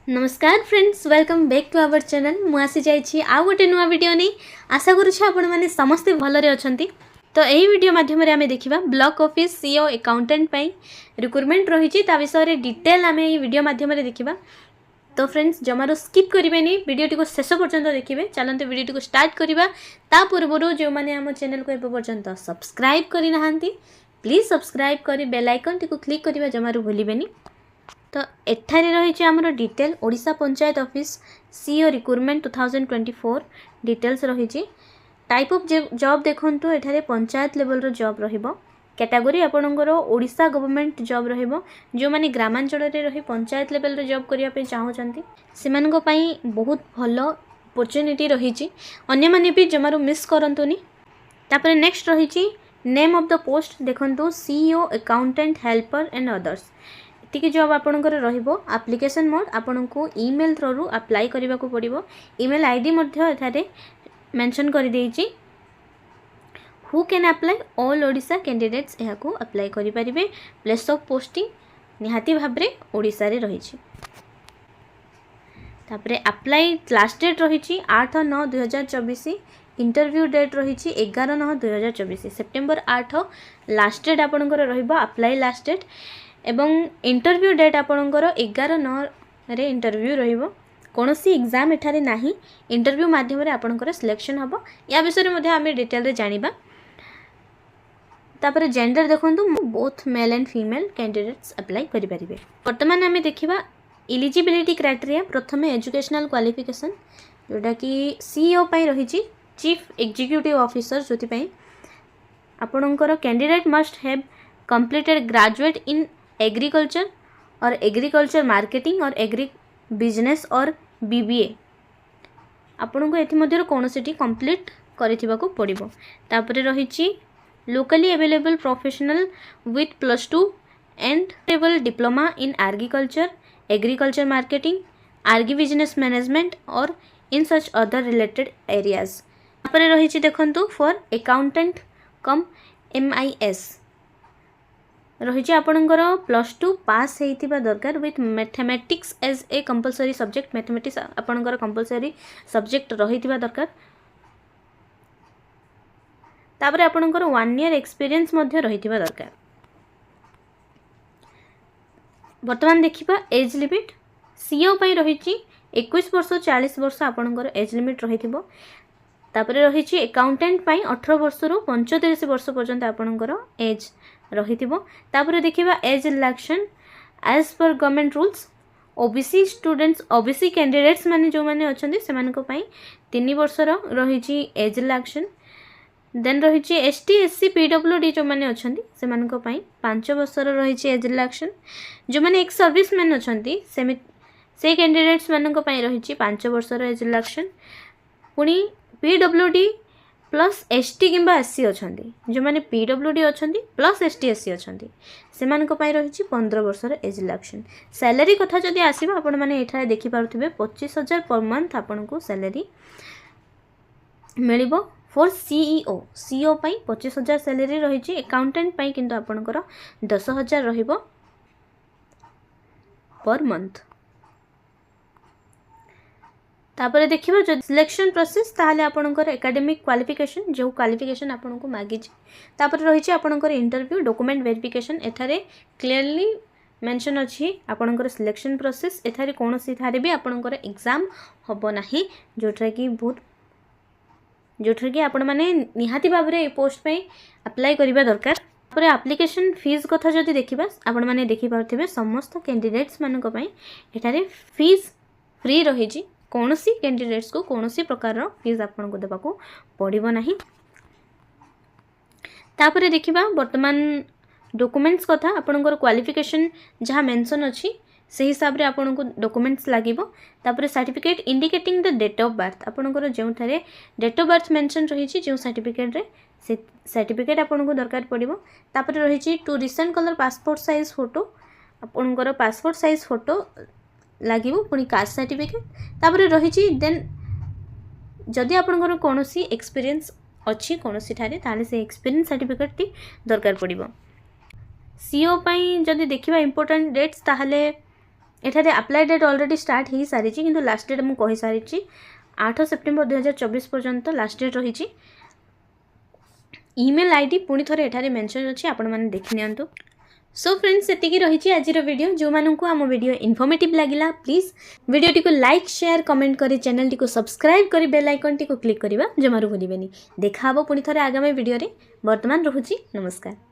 नमस्कार friends, welcome back to our channel. मु आसी जाइछि आ गोटे नुआ वीडियो नहीं। आशा करुछि आपण माने समस्ते भलरे अछंती। तो यही वीडियो माध्यम रे आमे देखिबा ब्लॉक ऑफिस सीओ अकाउंटेंट पई रिक्रूटमेंट रहिछि ता विषय रे डिटेल आमे एही वीडियो माध्यम रे देखिबा। तो फ्रेंड्स जमारो स्किप करिबेनी, वीडियो को शेष पर्यंत देखिबे। चलंते वीडियो को स्टार्ट करिबा। ता पूर्वरु जो माने हम चैनल को एबे पर्यंत सब्सक्राइब करि नाहंती प्लीज सब्सक्राइब करी बेल आइकन टी को क्लिक करिबा जमारो भूलिबेनी। तो एठारे रही आमर detail Odisha panchayat office CO recruitment 2024 details रही। टाइप ऑफ जॉब देखंतु एठारे पंचायत लेवल रो जॉब रहिबो। कैटेगरी आपणकर ओडिशा गवर्नमेंट जॉब रहिबो। जो माने ग्रामांचल रे रही पंचायत लेवल रो जॉब करिया पे चाहउचंती सेमानको पई बहुत भलो अपॉर्चुनिटी रही। अन्य माने भी जमारो मिस करंतुनी। तापर नेक्स्ट रही नेम ऑफ द पोस्ट देखंतु CEO accountant helper and others. एतिकी जॉब आपणकर रहिबो। एप्लिकेशन मोड आपनको ईमेल थ्रू अप्लाई करबा को पड़िबो। ईमेल आईडी मध्ये एथारे मेंशन कर देइछि। Who can apply all Odisha candidates एहा को अप्लाई करि परिबे। प्लेस ऑफ पोस्टिंग निहाती भाबरे ओडिशा रे रहिछि। तापरे अप्लाई लास्ट डेट रहिछि 8/9/2024। इंटरव्यू डेट रहिछि 11/9/2024। सेप्टेम्बर 8 लास्ट डेट आपणकर रहिबो अप्लाई लास्ट डेट। एवं इंटरव्यू डेट आपणकर 11/9 रे इंटरव्यू रहिबो। कोनोसी एग्जाम एठारे नाही। इंटरव्यू माध्यम रे आपणकर सिलेक्शन हबो। या विषय रे मध्ये आमे डिटेल रे जानिबा। तापर जेंडर देखंतु both male and female candidates apply करि परिबे। वर्तमान आमे देखिबा एलिजिबिलिटी क्राइटेरिया। प्रथमे एजुकेशनल क्वालिफिकेशन जोटा कि सीईओ पई रहिछि चीफ एग्जीक्यूटिव ऑफिसर। जोति पई आपणकर candidate must have completed graduate in agriculture और एग्रीकल्चर मार्केटिंग और एग्री बिजनेस और बीबीए आपन को एथि मध्यर कोनोसिटी कंप्लीट करिथिबा को पड़िबो। तापरे रहिछि locally available professional with +2 and level diploma in agriculture, agriculture marketing, agri business management और in such other related areas. तापरे रहिछि देखंतु फॉर अकाउंटेंट कम MIS रही आपणकर +2 पास होइतिबा दरकार with mathematics as a compulsory subject. Mathematics आपणकर compulsory subject रहितिबा दरकार। तापर आपणकर 1 ईयर एक्सपीरियंस मध्य रहितिबा दरकार। वर्तमान देखिबा एज लिमिट सीओ पई रहिछि 21 वर्ष 40 वर्ष आपणकर एज लिमिट रहितिबो। तापर रहिछि अकाउंटेंट पई 18 वर्ष रु 35 वर्ष पर्यंत आपणकर एज रहितिबो। तापर देखिबा age relaxation as per government rules. OBC students OBC candidates माने जो माने अछंती सेमानको पई 3 वर्ष रहिछि एज रिलैक्शन। देन रहिछि एसटी एससी पीडब्ल्यूडी जो माने अछंती सेमानको पई 5 वर्ष रहिछि एज रिलैक्शन। जो माने एक सर्विसमैन अछंती से कैंडिडेट्स मानको पई रहिछि 5 वर्ष एज रिलैक्शन। पुनी पीडब्ल्यूडी प्लस एसटी किंबा एससी अछंती जो माने पीडब्ल्यूडी अछंती प्लस एसटी एससी अछंती सेमानको पई रहिछि 15 वर्ष एज रिलैक्शन। सैलरी कथा जदि आसीबा आपण माने एठा देखि पारुथिबे 25,000 पर मंथ आपनको सैलरी मिलिबो। फॉर सीईओ पई 25,000 सैलरी रहिछि। अकाउंटेंट पई किंतु आपनकर 10,000 रहिबो पर मंथ। तापर देखिबा जो सिलेक्शन प्रोसेस ताहाले आपनकर एकेडमिक क्वालिफिकेशन जो क्वालिफिकेशन आपनको मागी छी। तापर रहिछि आपनकर इंटरव्यू डॉक्यूमेंट वेरिफिकेशन। एठारे क्लियरली मेंशन अछि आपनकर सिलेक्शन प्रोसेस। एठारे कोनोसी थारे भी आपनकर एग्जाम हबो नाही जोठरा कि आपण माने निहाती बाबरे ए पोस्ट पे अप्लाई करिबा दरकार। तापर एप्लीकेशन फीस कथा जदि देखिबा आपण माने देखि पारथिबे समस्त कैंडिडेट्स मानको पई एठारे फीस फ्री रहिछि। कौनसी कैंडिडेट्स को कौनसी प्रकार फीस आपन को देबाको पड़िबो नाही। तापरे देखिबा वर्तमान डॉक्यूमेंट्स कथा आपनकर क्वालिफिकेशन जहाँ मेंशन अछि से हिसाब रे आपन को डॉक्यूमेंट्स लागिबो। तापरे certificate indicating the date of birth आपनकर जेउ थारे डेट ऑफ बर्थ मेंशन रहिछि जेउ सर्टिफिकेट रे से सर्टिफिकेट आपन को दरकार पड़िबो। तापरे रहिछि two recent colour passport size photo आपनकर पासपोर्ट साइज फोटो लागिबो। पुनी कास्ट सर्टिफिकेट तापर रहिछि। देन जदि आपनकर कोनोसी एक्सपीरियंस अछि कोनोसी थारे ताले से एक्सपीरियंस सर्टिफिकेट टी दरकार पड़िबो। सीओ पई जदि देखिबा इंपोर्टेंट डेट्स ताहले एठारे अप्लाई डेट ऑलरेडी स्टार्ट हो सारी किंतु लास्ट डेट मुझे सारी 8 सेप्टेम्बर 2024 पर्यंत लास्ट डेट रही। ईमेल आईडी पुणी थे एठारे मेंशन अच्छी आपण मैंने देखि नियंतु। सो फ्रेंड्स एतिकी रही आज वीडियो जो मानू आम वीडियो इनफॉर्मेटिव लगिला प्लीज वीडियो टी लाइक शेयर कमेंट करी चैनल टी सब्सक्राइब करी बेल आइकन टी क्लिक करवा जमारू भूलिबेनी। देखा हबो पुणी थे आगामी वीडियो रे। वर्तमान रहुची नमस्कार।